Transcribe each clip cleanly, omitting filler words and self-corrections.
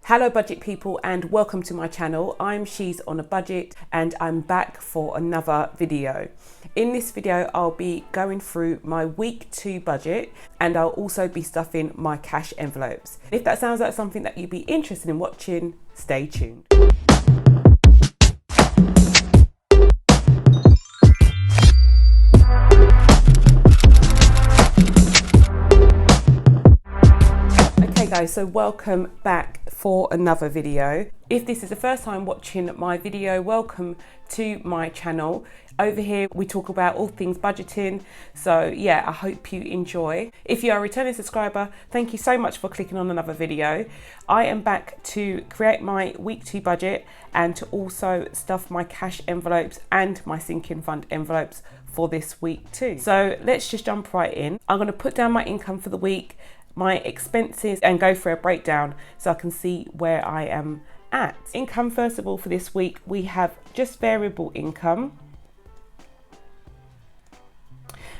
Hello budget people and welcome to my channel. I'm She's on a Budget and I'm back for another video. In this video I'll be going through my week 2 budget and I'll also be stuffing my cash envelopes. If that sounds like something that you'd be interested in watching, stay tuned. Okay guys, so welcome back for another video. If this is the first time watching my video, welcome to my channel. Over here we talk about all things budgeting, so yeah, I hope you enjoy. If you are a returning subscriber, thank you so much for clicking on another video. I am back to create my week 2 budget and to also stuff my cash envelopes and my sinking fund envelopes for this week too. So let's just jump right in. I'm going to put down my income for the week, my expenses, and go for a breakdown so I can see where I am at. Income, first of all, for this week, we have just variable income.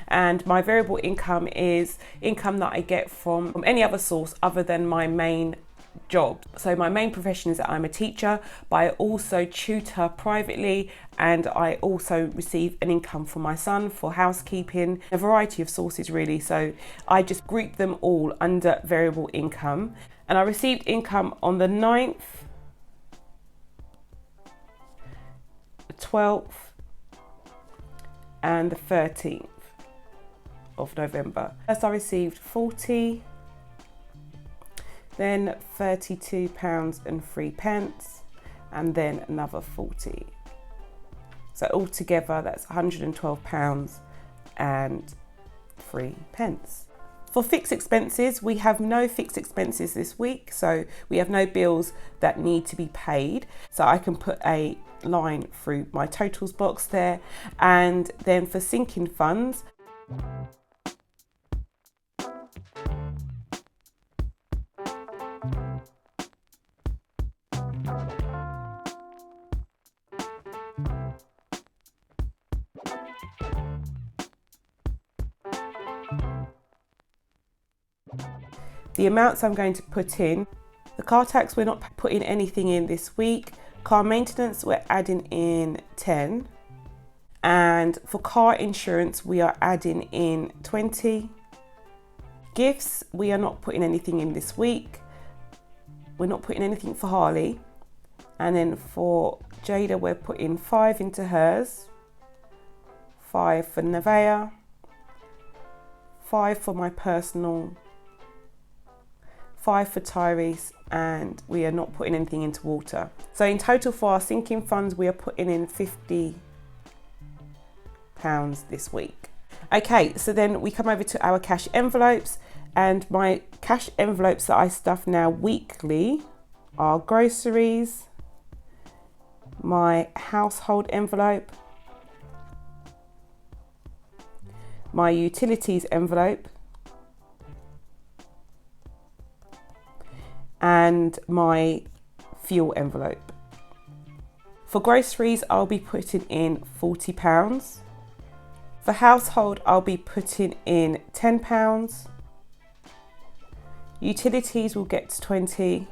And my variable income is income that I get from any other source other than my main job. So my main profession is that I'm a teacher, but I also tutor privately and I also receive an income from my son for housekeeping, a variety of sources really. So I just group them all under variable income. And I received income on the 9th, the 12th and the 13th of November. First I received 40, then £32.03, and then another 40. So altogether that's £112.03. For fixed expenses, we have no fixed expenses this week, so we have no bills that need to be paid. So I can put a line through my totals box there. And then for sinking funds, the amounts I'm going to put in. The car tax, we're not putting anything in this week. Car maintenance, we're adding in 10. And for car insurance, we are adding in 20. Gifts, we are not putting anything in this week. We're not putting anything for Harley. And then for Jada, we're putting 5 into hers, 5 for Nevaeh, 5 for my personal, 5 for Tyrese, and we are not putting anything into water. So in total for our sinking funds, we are putting in £50 this week. Okay, so then we come over to our cash envelopes, and my cash envelopes that I stuff now weekly are groceries, my household envelope, my utilities envelope, and my fuel envelope. For groceries, I'll be putting in £40. For household, I'll be putting in £10. Utilities will get to 20.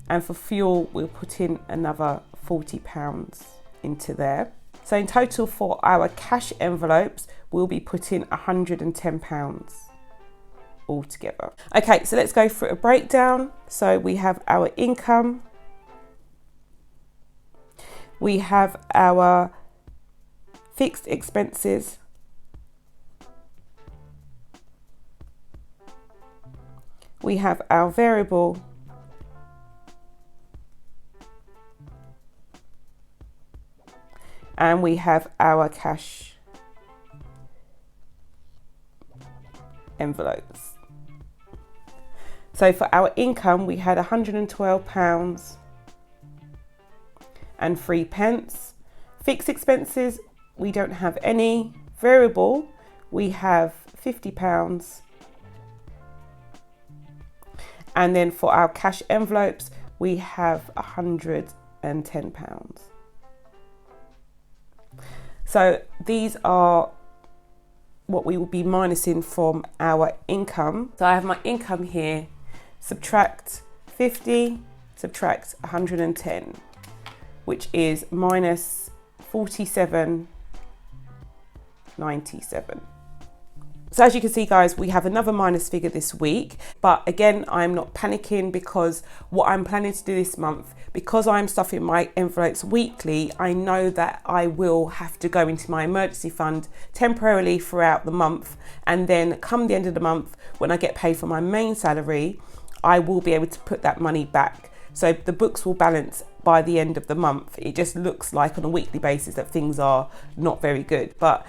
And for fuel, we'll put in another £40 into there. So in total for our cash envelopes, we'll be putting £110 altogether. Okay, so let's go through a breakdown. So we have our income, we have our fixed expenses, we have our variable, and we have our cash envelopes. So for our income, we had £112.03. Fixed expenses, we don't have any. Variable, we have £50. And then for our cash envelopes, we have £110. So these are what we will be minusing from our income. So I have my income here, subtract 50 subtract 110, which is minus 47.97. So as you can see, guys, we have another minus figure this week, but again, I'm not panicking because what I'm planning to do this month, because I'm stuffing my envelopes weekly, I know that I will have to go into my emergency fund temporarily throughout the month, and then come the end of the month, when I get paid for my main salary, I will be able to put that money back. So the books will balance by the end of the month. It just looks like on a weekly basis that things are not very good, but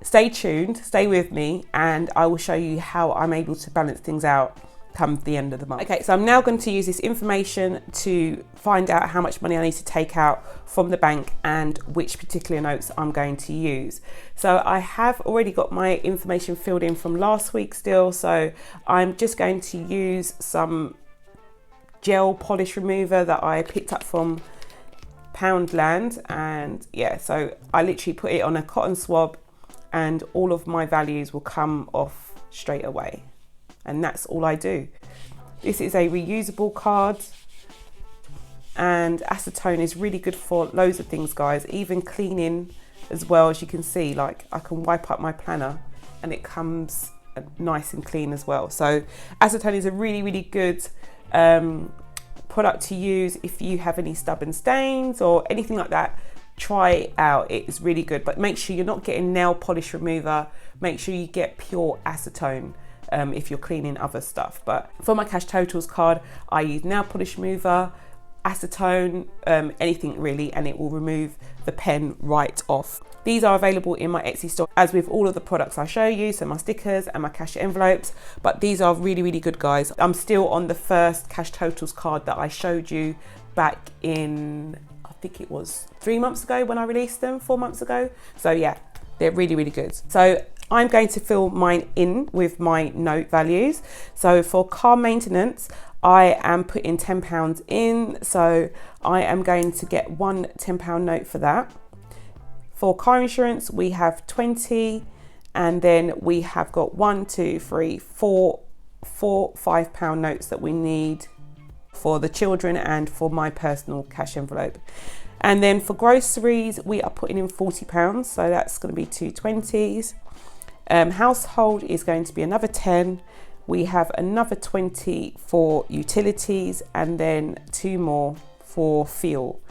stay tuned, stay with me, and I will show you how I'm able to balance things out come the end of the month. Okay, so I'm now going to use this information to find out how much money I need to take out from the bank and which particular notes I'm going to use. So I have already got my information filled in from last week still, so I'm just going to use some gel polish remover that I picked up from Poundland, and yeah, so I literally put it on a cotton swab and all of my values will come off straight away. And that's all I do. This is a reusable card, and acetone is really good for loads of things, guys, even cleaning as well. As you can see, like I can wipe up my planner and it comes nice and clean as well. So acetone is a really, really good product to use if you have any stubborn stains or anything like that. Try it out, it is really good, but make sure you're not getting nail polish remover. Make sure you get pure acetone if you're cleaning other stuff. But for my cash totals card, I use nail polish remover, acetone, anything really, and it will remove the pen right off. These are available in my Etsy store, as with all of the products I show you, so my stickers and my cash envelopes, but these are really, really good, guys. I'm still on the first cash totals card that I showed you back in, I think it was 3 months ago when I released them, 4 months ago. So yeah, they're really, really good. So I'm going to fill mine in with my note values. So for car maintenance, I am putting £10 in. So I am going to get one £10 note for that. For car insurance, we have 20, and then we have got 1, 2, 3, 4 £5 notes that we need for the children and for my personal cash envelope. And then for groceries, we are putting in £40, so that's going to be 2 20s. Household is going to be another 10. We have another 20 for utilities, and then 2 more for fuel.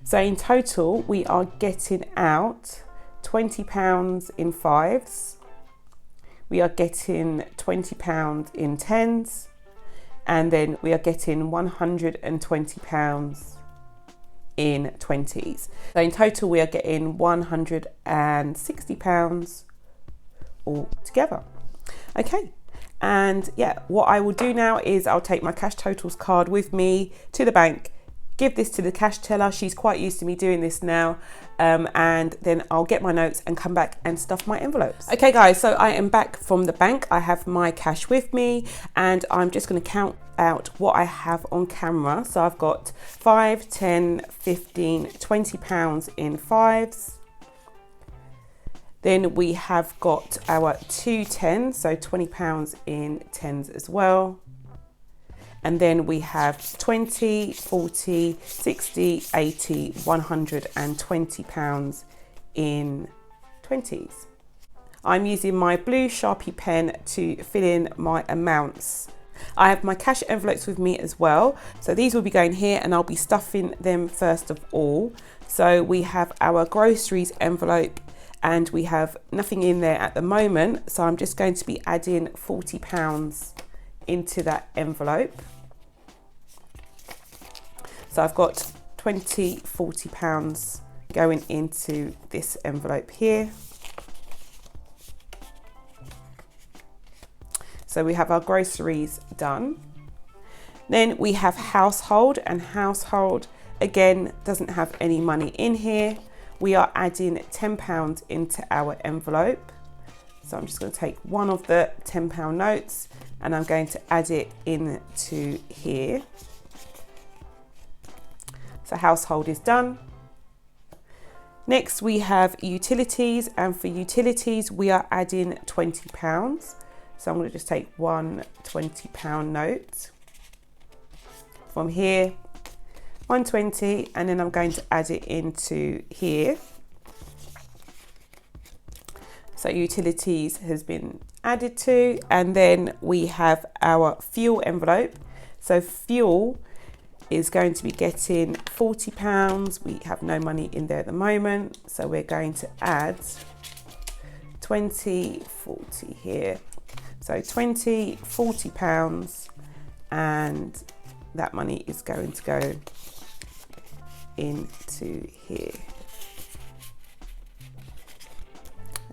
So in total, we are getting out £20 in 5s. We are getting £20 in 10s. And then we are getting £120 in 20s. So in total, we are getting £160 all together. Okay, and yeah, what I will do now is I'll take my cash totals card with me to the bank, give this to the cash teller. She's quite used to me doing this now, and then I'll get my notes and come back and stuff my envelopes. Okay guys, so I am back from the bank. I have my cash with me, and I'm just going to count out what I have on camera. So I've got 5, 10, 15, £20 in 5s. Then we have got our 2 10s, so £20 in 10s as well. And then we have 20, 40, 60, 80, £120 in 20s. I'm using my blue Sharpie pen to fill in my amounts. I have my cash envelopes with me as well. So these will be going here, and I'll be stuffing them first of all. So we have our groceries envelope, and we have nothing in there at the moment. So I'm just going to be adding £40 into that envelope. So I've got 20, £40 going into this envelope here. So we have our groceries done. Then we have household, and household again doesn't have any money in here. We are adding £10 into our envelope. So I'm just going to take one of the £10 notes, and I'm going to add it into here. So household is done. Next we have utilities, and for utilities we are adding £20. So I'm going to just take one £20 note from here, 120, and then I'm going to add it into here. So utilities has been added to, and then we have our fuel envelope. So fuel is going to be getting £40. We have no money in there at the moment, so we're going to add 20, 40 here. So 20, £40, and that money is going to go into here.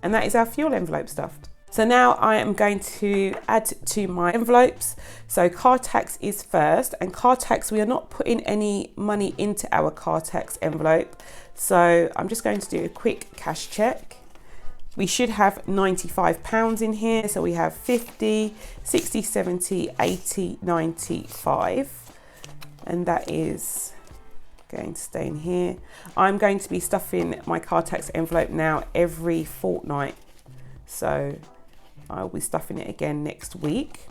And that is our fuel envelope stuffed. So now I am going to add to my envelopes. So car tax is first, and car tax, we are not putting any money into our car tax envelope. So I'm just going to do a quick cash check. We should have £95 in here. So we have 50, 60, 70, 80, 95. And that is going to stay in here. I'm going to be stuffing my car tax envelope now every fortnight. So I'll be stuffing it again next week.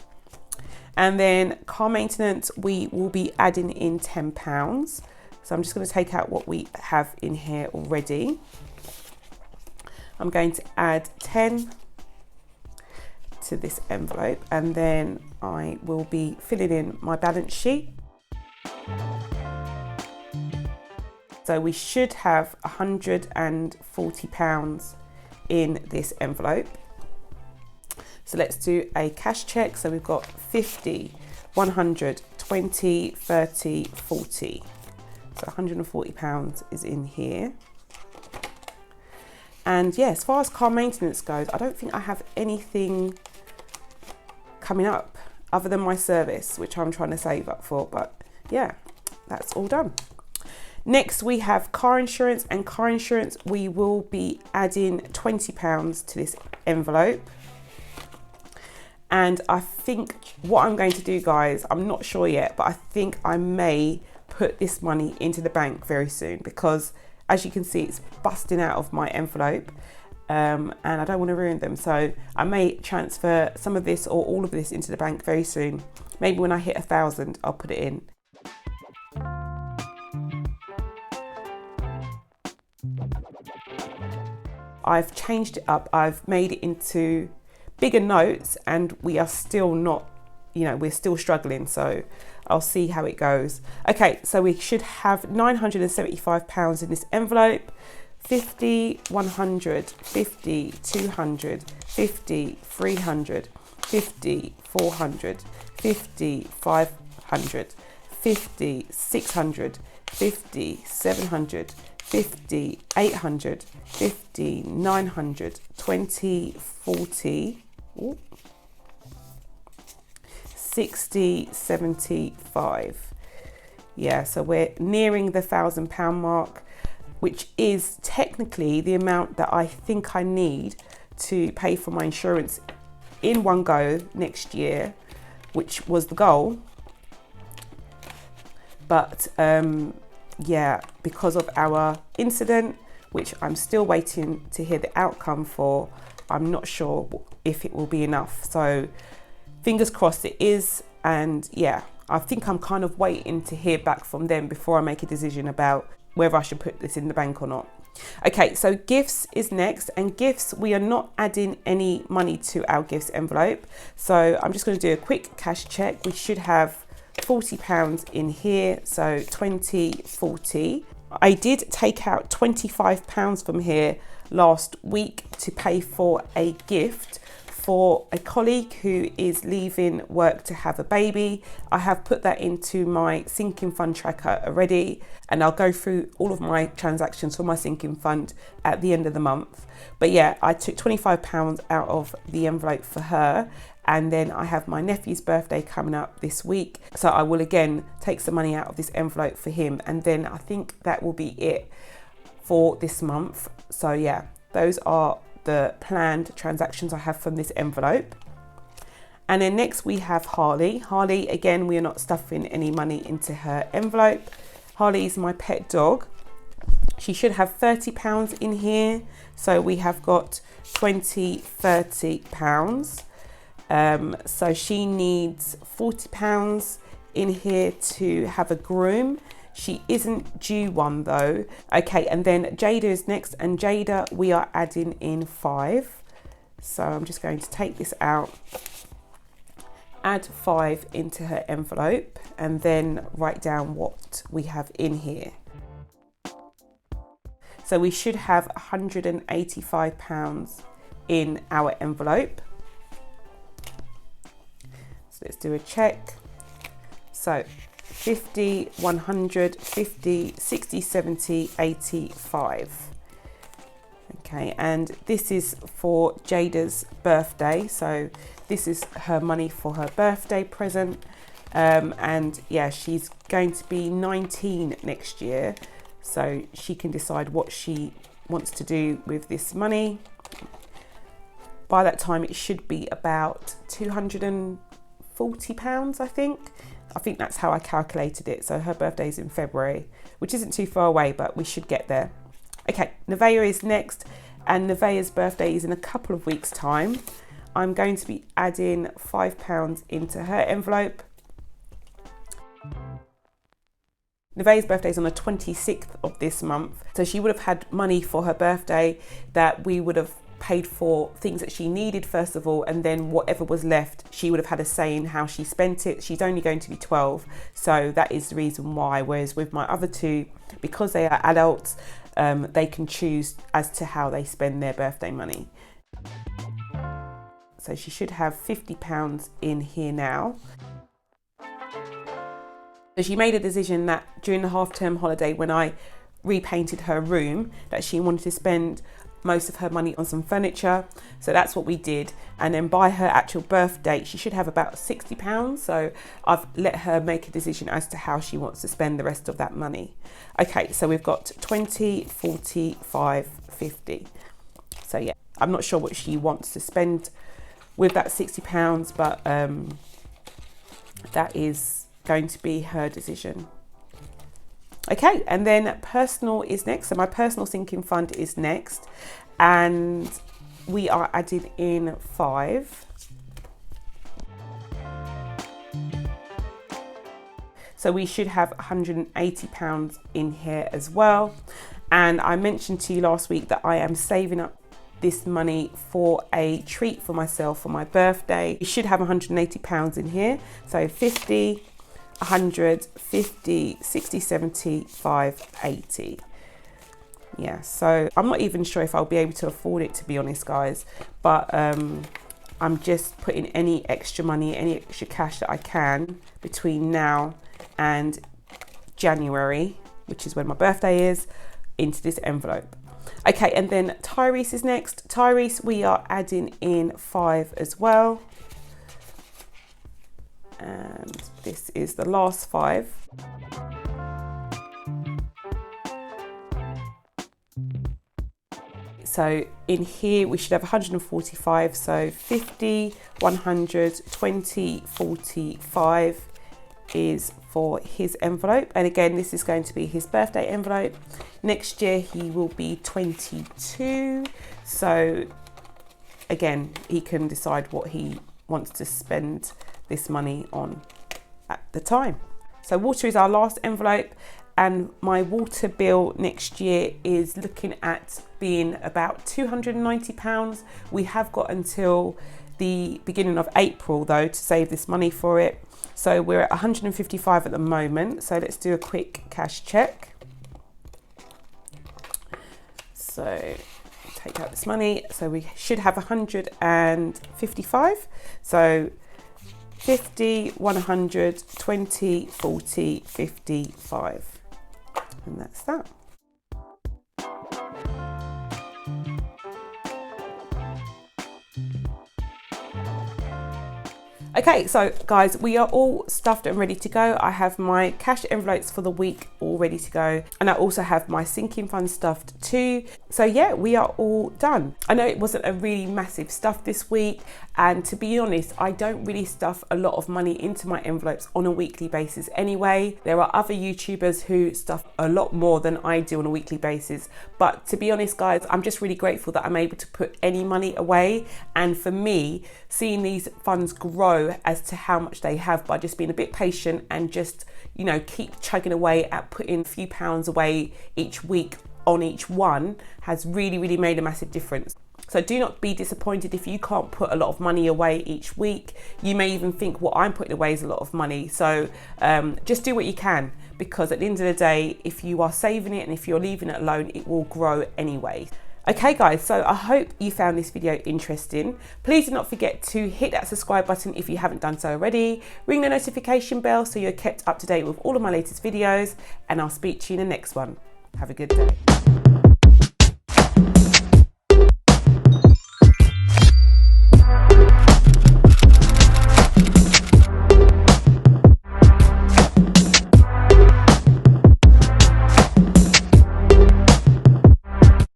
And then car maintenance, we will be adding in £10. So I'm just going to take out what we have in here already. I'm going to add 10 to this envelope, and then I will be filling in my balance sheet. So we should have £140 in this envelope. So let's do a cash check. So we've got 50, 100, 20, 30, 40. So £140 is in here. And yeah, as far as car maintenance goes, I don't think I have anything coming up other than my service, which I'm trying to save up for. But yeah, that's all done. Next, we have car insurance, and car insurance, we will be adding £20 to this envelope. And I think what I'm going to do, guys, I'm not sure yet, but I think I may put this money into the bank very soon, because as you can see, it's busting out of my envelope, and I don't want to ruin them. So I may transfer some of this or all of this into the bank very soon. Maybe when I hit 1,000, I'll put it in. I've changed it up. I've made it into bigger notes, and we are still not, we're still struggling. So I'll see how it goes. Okay, so we should have £975 in this envelope. 50, 100, 50, 200, 50, 300, 50, 400, 50, 500, 50, 600, 50, 700, 50, 800, 50, 900, 20, 40, 60, 75. Yeah, so we're nearing the £1,000 mark, which is technically the amount that I think I need to pay for my insurance in one go next year, which was the goal. But yeah, because of our incident, which I'm still waiting to hear the outcome for, I'm not sure if it will be enough. So fingers crossed it is. And yeah, I think I'm kind of waiting to hear back from them before I make a decision about whether I should put this in the bank or not. Okay, so gifts is next, and gifts, we are not adding any money to our gifts envelope. So I'm just going to do a quick cash check. We should have £40 in here, so 20, 40. I did take out £25 from here last week to pay for a gift for a colleague who is leaving work to have a baby. I have put that into my sinking fund tracker already, and I'll go through all of my transactions for my sinking fund at the end of the month. But yeah, I took £25 out of the envelope for her, and then I have my nephew's birthday coming up this week, so I will again take some money out of this envelope for him, and then I think that will be it for this month. So yeah, those are the planned transactions I have from this envelope. And then next we have Harley. Harley, again, we are not stuffing any money into her envelope. Harley is my pet dog. She should have £30 in here. So we have got 20, £30. So she needs £40 in here to have a groom. She isn't due one though. Okay, and then Jada is next, and Jada we are adding in 5. So I'm just going to take this out, add 5 into her envelope, and then write down what we have in here. So we should have £185 in our envelope. So let's do a check. So 50, 100, 50, 60, 70, 85. Okay, and this is for Jada's birthday. So this is her money for her birthday present. And yeah, she's going to be 19 next year. So she can decide what she wants to do with this money. By that time, it should be about £240, I think. I think that's how I calculated it. So her birthday is in February, which isn't too far away, but we should get there. Okay, Nevaeh is next, and Nevaeh's birthday is in a couple of weeks' time. I'm going to be adding £5 into her envelope. Nevaeh's birthday is on the 26th of this month, so she would have had money for her birthday that we would have paid for things that she needed first of all, and then whatever was left she would have had a say in how she spent it. She's only going to be 12, so that is the reason why, whereas with my other two, because they are adults, they can choose as to how they spend their birthday money. So she should have £50 in here now. So she made a decision that during the half-term holiday, when I repainted her room, that she wanted to spend most of her money on some furniture. So that's what we did. And then by her actual birth date, she should have about £60. So I've let her make a decision as to how she wants to spend the rest of that money. Okay, so we've got 20, 45, 50. So yeah, I'm not sure what she wants to spend with that £60, but that is going to be her decision. Okay, and then personal is next. So my personal sinking fund is next, and we are adding in 5. So we should have £180 in here as well. And I mentioned to you last week that I am saving up this money for a treat for myself for my birthday. We should have £180 in here. So 50, 100, 50, 60, 70, 5, 80. Yeah, so I'm not even sure if I'll be able to afford it, to be honest, guys, but I'm just putting any extra money, any extra cash that I can between now and January, which is when my birthday is, into this envelope. Okay, and then Tyrese is next. Tyrese, we are adding in 5 as well. And this is the last 5. So in here we should have 145. So 50, 100, 20, 45 is for his envelope. And again, this is going to be his birthday envelope. Next year he will be 22. So again, he can decide what he wants to spend this money on at the time. So water is our last envelope, and my water bill next year is looking at being about £290. We have got until the beginning of April though to save this money for it. So we're at 155 at the moment. So let's do a quick cash check. So take out this money. So we should have 155. So 50, 100, 20, 40, 55. And that's that. Okay, so guys, we are all stuffed and ready to go. I have my cash envelopes for the week all ready to go. And I also have my sinking fund stuffed too. So yeah, we are all done. I know it wasn't a really massive stuff this week, and to be honest, I don't really stuff a lot of money into my envelopes on a weekly basis anyway. There are other YouTubers who stuff a lot more than I do on a weekly basis, but to be honest guys, I'm just really grateful that I'm able to put any money away, and for me, seeing these funds grow as to how much they have by just being a bit patient and just, you know, keep chugging away at putting a few pounds away each week on each one has really made a massive difference. So do not be disappointed if you can't put a lot of money away each week. You may even think what I'm putting away is a lot of money. So just do what you can, because at the end of the day, if you are saving it and if you're leaving it alone, it will grow anyway. Okay guys, so I hope you found this video interesting. Please do not forget to hit that subscribe button if you haven't done so already. Ring the notification bell so you're kept up to date with all of my latest videos, and I'll speak to you in the next one. Have a good day.